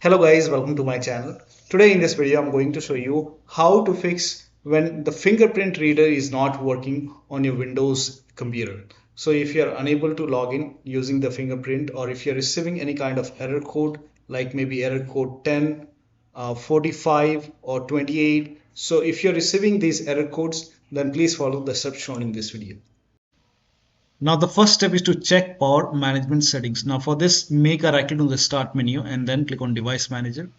Hello guys, welcome to my channel. Today in this video I'm going to show you how to fix when the fingerprint reader is not working on your Windows computer. So if you are unable to log in using the fingerprint, or if you're receiving any kind of error code like maybe error code 10, 45 or 28. So if you're receiving these error codes, then please follow the steps shown in this video. Now the first step is to check power management settings. Now for this, make a right click on the start menu and then click on device manager.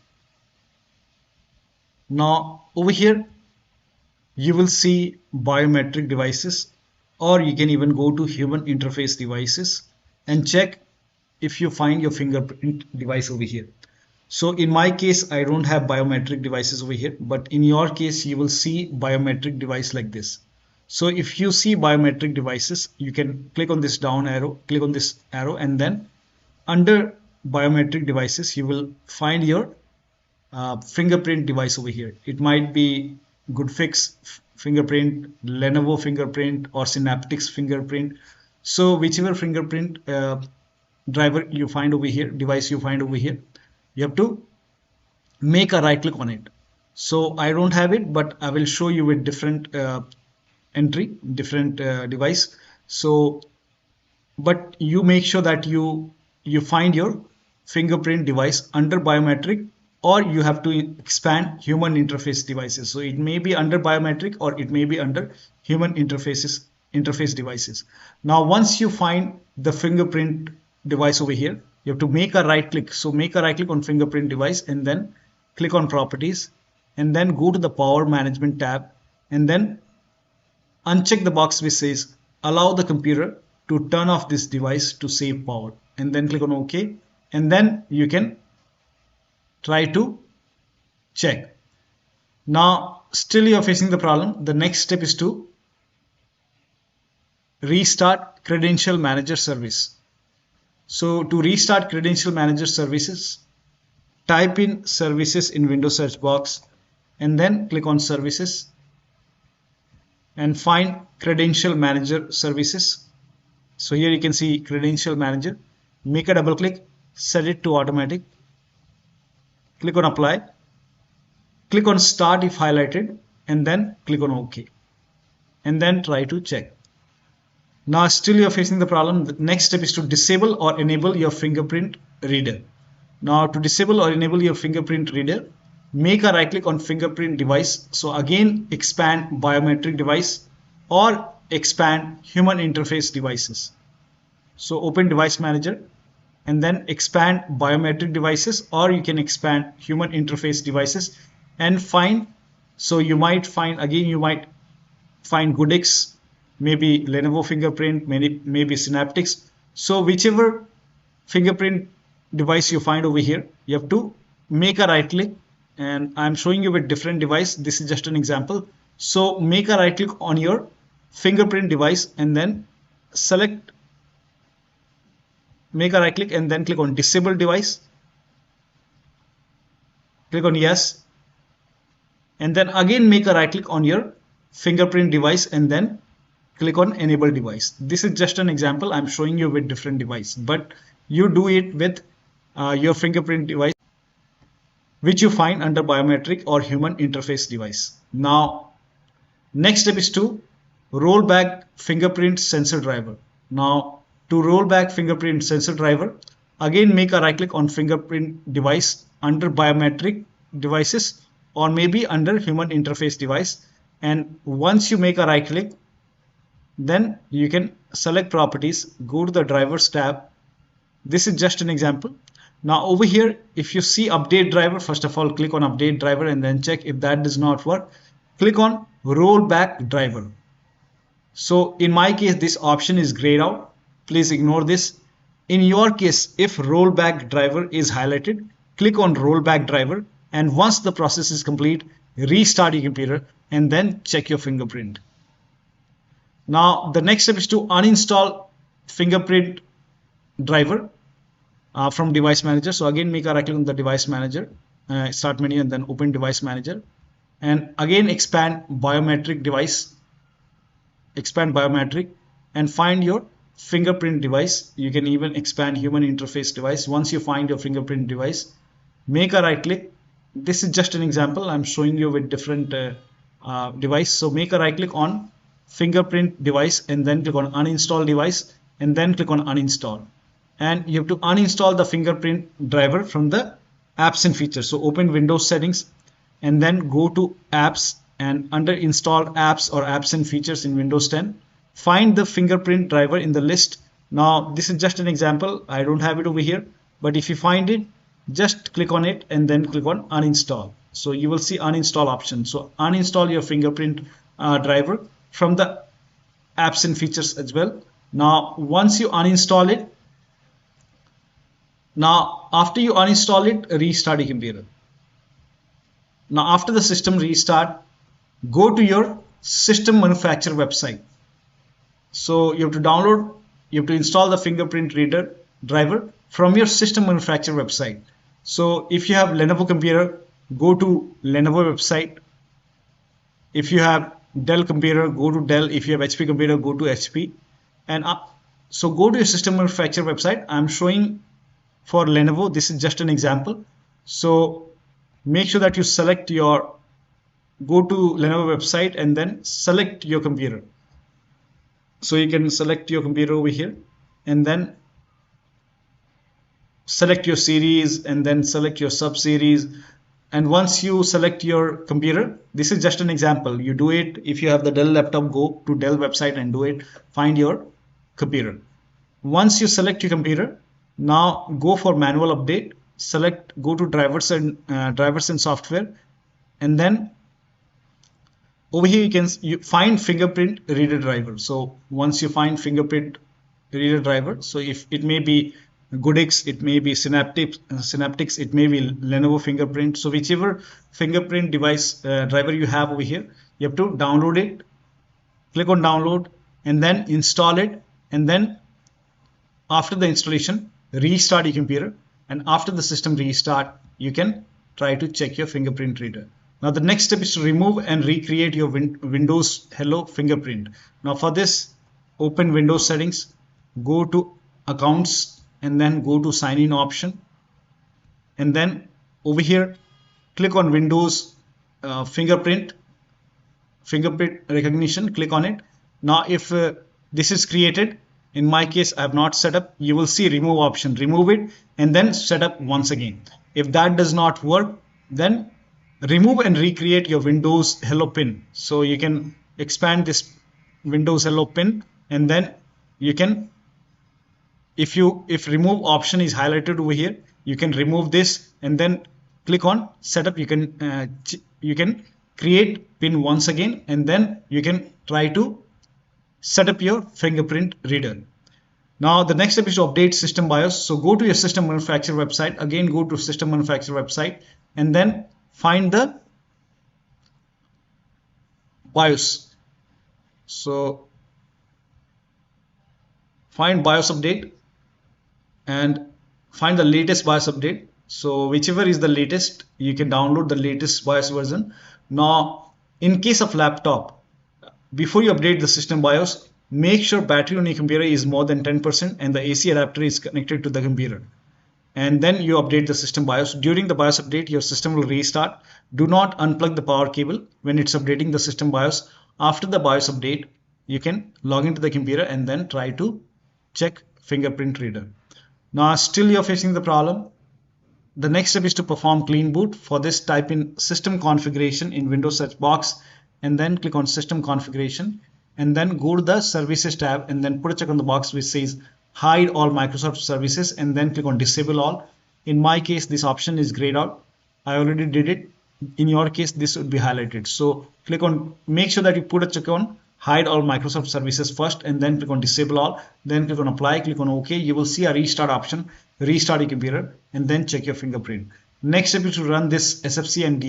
Now over here you will see biometric devices, or you can even go to human interface devices and check if you find your fingerprint device over here. So in my case I don't have biometric devices over here, but in your case you will see biometric device like this. So if you see biometric devices, you can click on this down arrow, click on this arrow, and then under biometric devices you will find your fingerprint device over here. It might be Goodix fingerprint, Lenovo fingerprint, or Synaptics fingerprint. So whichever fingerprint driver you find over here, device you find over here, you have to make a right click on it. So I don't have it, but I will show you with different different device. So but you make sure that you find your fingerprint device under biometric, or you have to expand human interface devices. So it may be under biometric or it may be under human interface devices. Now once you find the fingerprint device over here, you have to make a right click. So make a right click on fingerprint device and then click on properties, and then go to the power management tab, and then uncheck the box which says allow the computer to turn off this device to save power, and then click on OK, and then you can try to check. Now still you are facing the problem. The next step is to restart Credential Manager service. So to restart Credential Manager services, type in services in Windows search box and then click on services and find Credential Manager services. So here you can see Credential Manager. Make a double click, set it to automatic, click on apply, click on start if highlighted, and then click on OK, and then try to check. Now still you are facing the problem. The next step is to disable or enable your fingerprint reader. Now to disable or enable your fingerprint reader, make a right click on fingerprint device. So again expand biometric device or expand human interface devices. So open device manager and then expand biometric devices, or you can expand human interface devices and find. So you might find, again you might find Goodix, maybe Lenovo fingerprint, maybe Synaptics. So whichever fingerprint device you find over here, you have to make a right click, and I'm showing you with different device. This is just an example. So make a right click on your fingerprint device and then select, make a right click and then click on disable device, click on yes, and then again make a right click on your fingerprint device and then click on enable device. This is just an example. I'm showing you with different device, but you do it with your fingerprint device which you find under biometric or human interface device. Now next step is to roll back fingerprint sensor driver. Now to roll back fingerprint sensor driver, again make a right click on fingerprint device under biometric devices or maybe under human interface device, and once you make a right click, then you can select properties, go to the drivers tab. This is just an example. Now over here, if you see update driver, first of all click on update driver and then check. If that does not work, click on rollback driver. So in my case this option is grayed out, please ignore this. In your case, if rollback driver is highlighted, click on rollback driver, and once the process is complete, restart your computer and then check your fingerprint. Now the next step is to uninstall fingerprint driver from device manager. So again make a right click on the device manager, start menu, and then open device manager, and again expand biometric device, expand biometric, and find your fingerprint device. You can even expand human interface device. Once you find your fingerprint device, make a right click. This is just an example. I'm showing you with different device. So make a right click on fingerprint device and then click on uninstall device and then click on uninstall. And you have to uninstall the fingerprint driver from the apps and features. So open Windows settings and then go to apps, and under installed apps or apps and features in Windows 10, find the fingerprint driver in the list. Now this is just an example. I don't have it over here, but if you find it, just click on it and then click on uninstall. So you will see uninstall option. So uninstall your fingerprint driver from the apps and features as well. Now once you uninstall it, now after you uninstall it, restart your computer. Now after the system restart, go to your system manufacturer website. So you have to download, you have to install the fingerprint reader driver from your system manufacturer website. So if you have Lenovo computer, go to Lenovo website. If you have Dell computer, go to Dell. If you have HP computer, go to HP. And so go to your system manufacturer website. I'm showing for Lenovo. This is just an example. So make sure that you select your, go to Lenovo website and then select your computer. So you can select your computer over here and then select your series and then select your sub series. And once you select your computer, this is just an example. You do it. If you have the Dell laptop, go to Dell website and do it. Find your computer. Once you select your computer, now go for manual update. Select, go to drivers and software, and then over here you find fingerprint reader driver. So once you find fingerprint reader driver, so if it may be Goodix, it may be Synaptics, it may be Lenovo fingerprint. So whichever fingerprint device driver you have over here, you have to download it. Click on download and then install it, and then after the installation, restart your computer. And after the system restart, you can try to check your fingerprint reader. Now the next step is to remove and recreate your Windows Hello Fingerprint. Now for this, open Windows settings, go to accounts and then go to sign in option. And then over here, click on Windows fingerprint recognition, click on it. Now if this is created, in my case, I have not set up, you will see remove option, remove it and then set up once again. If that does not work, then remove and recreate your Windows Hello pin. So you can expand this Windows Hello pin, and then you can, if remove option is highlighted over here, you can remove this and then click on setup. You can create pin once again, and then you can try to set up your fingerprint reader. Now the next step is to update system BIOS. So go to your system manufacturer website, again go to system manufacturer website and then find the BIOS. So find BIOS update and find the latest BIOS update. So whichever is the latest, you can download the latest BIOS version. Now in case of laptop, before you update the system BIOS, make sure battery on your computer is more than 10% and the AC adapter is connected to the computer. And then you update the system BIOS. During the BIOS update, your system will restart. Do not unplug the power cable when it's updating the system BIOS. After the BIOS update, you can log into the computer and then try to check fingerprint reader. Now still you're facing the problem. The next step is to perform clean boot. For this, type in system configuration in Windows search box and then click on system configuration and then go to the services tab and then put a check on the box which says hide all Microsoft services and then click on disable all. In my case, this option is grayed out. I already did it. In your case, this would be highlighted. So click on, make sure that you put a check on hide all Microsoft services first and then click on disable all, then click on apply, click on OK. You will see a restart option, restart your computer and then check your fingerprint. Next step is to run this SFC and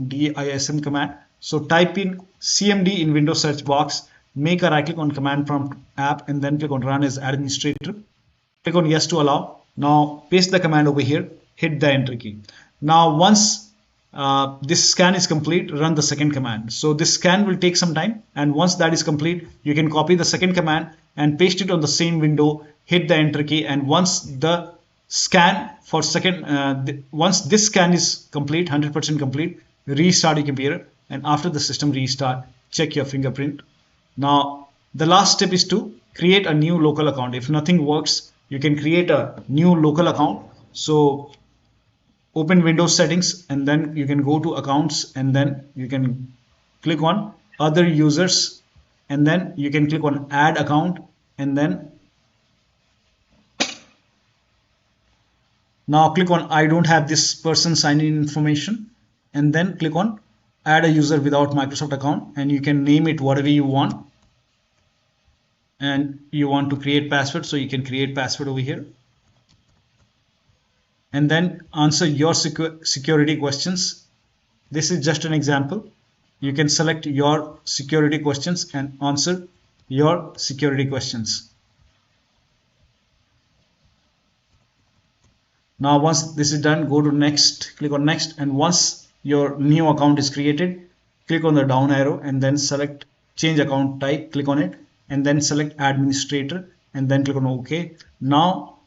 DISM command. So type in CMD in Windows search box, make a right click on command prompt app and then click on run as administrator. Click on yes to allow. Now paste the command over here, hit the enter key. Now once this scan is complete, run the second command. So this scan will take some time, and once that is complete, you can copy the second command and paste it on the same window, hit the enter key, and once the scan for second. Once this scan is complete, 100% complete, restart your computer, and after the system restart, check your fingerprint. Now the last step is to create a new local account. If nothing works, you can create a new local account. So open Windows settings, and then you can go to accounts, and then you can click on other users, and then you can click on add account, and then now click on I don't have this person sign in information, and then click on add a user without Microsoft account, and you can name it whatever you want. And you want to create password, so you can create password over here, and then answer your security questions. This is just an example. You can select your security questions and answer your security questions. Now once this is done, go to next, click on next, and once your new account is created, click on the down arrow and then select change account type, click on it, and then select administrator, and then click on OK. Now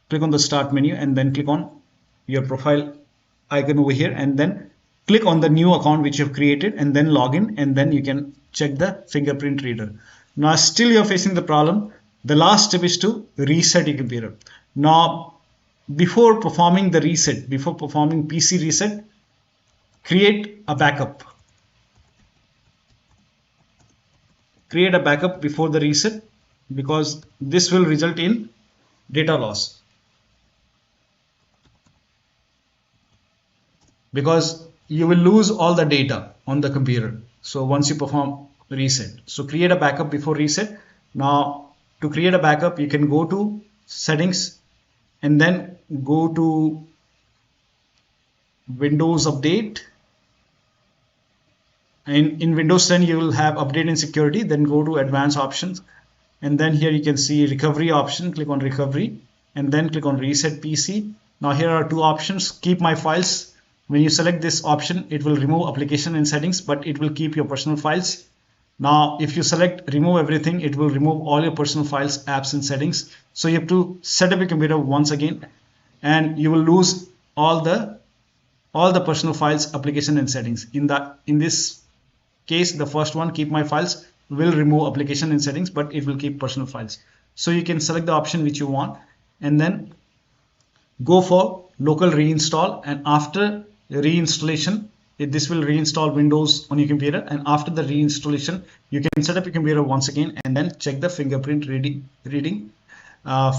click on the start menu and then click on your profile icon over here, and then click on the new account which you have created, and then log in, and then you can check the fingerprint reader. Now still you're facing the problem. The last step is to reset your computer. Now before performing the reset, before performing PC reset, create a backup. Create a backup before the reset, because this will result in data loss. Because you will lose all the data on the computer. So once you perform reset, so create a backup before reset. Now to create a backup, you can go to settings and then go to Windows Update, and in Windows 10 you will have update and security. Then go to advanced options, and then here you can see recovery option. Click on recovery and then click on reset PC. Now here are two options. Keep my files. When you select this option, it will remove application and settings, but it will keep your personal files. Now if you select remove everything, it will remove all your personal files, apps and settings. So you have to set up your computer once again, and you will lose all the personal files, application and settings. In this case, the first one, keep my files, will remove application and settings, but it will keep personal files. So you can select the option which you want, and then go for local reinstall, and after reinstallation, this will reinstall Windows on your computer, and after the reinstallation you can set up your computer once again and then check the fingerprint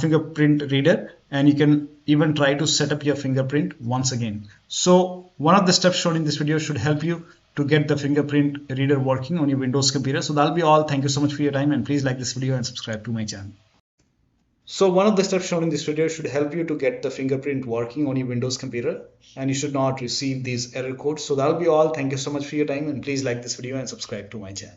fingerprint reader, and you can even try to set up your fingerprint once again. So one of the steps shown in this video should help you to get the fingerprint reader working on your Windows computer. So that'll be all. Thank you so much for your time, and please like this video and subscribe to my channel. So one of the steps shown in this video should help you to get the fingerprint working on your Windows computer, and you should not receive these error codes. So that'll be all. Thank you so much for your time, and please like this video and subscribe to my channel.